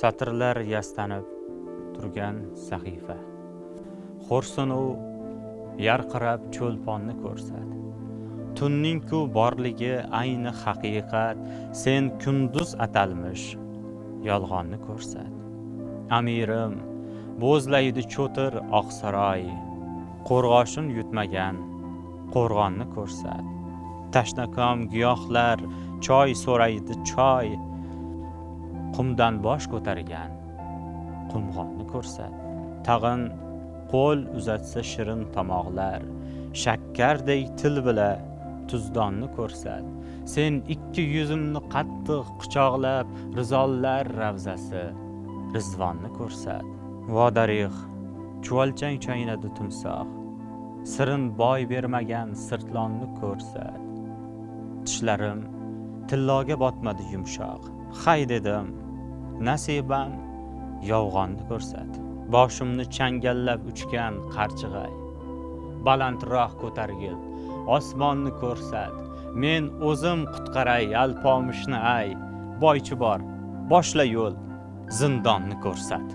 Satrlar yastanib turgan sahifa. Xo'rsinu yarqirab cho'lponni ko'rsat. Tunning-ku borligi ayni haqiqat, sen kunduz atalmish yolg'onni ko'rsat. Amirim bo'zlaydi cho'tir oqsaroy, qo'rg'oshin yutmagan qo'rg'onni ko'rsat. Tashnakam giyohlar choy so'raydi choy, qumdan bosh ko'targan qumg'onni ko'rsat. Tag'in qo'l uzatsa shirin tomoqlar, shakkardek til bila tuzdonni ko'rsat. Sen ikki yuzimni qattiq quchoqlab, rizollar ravzasi rizvonni ko'rsat. Vodarix chuvalchang chaynadi timsoh, sirin boy bermagan sirtlonni ko'rsat. Tishlarim tilloga botmadi yumshoq, hay dedim nasibam yolg'onni ko'rsat. Boshimni changallab uchgan qarchig'ay, balandroq ko'targil osmonni ko'rsat. Men o'zim qutqaray alpomishni ay, boychi bor boshla yo'l zindonni ko'rsat.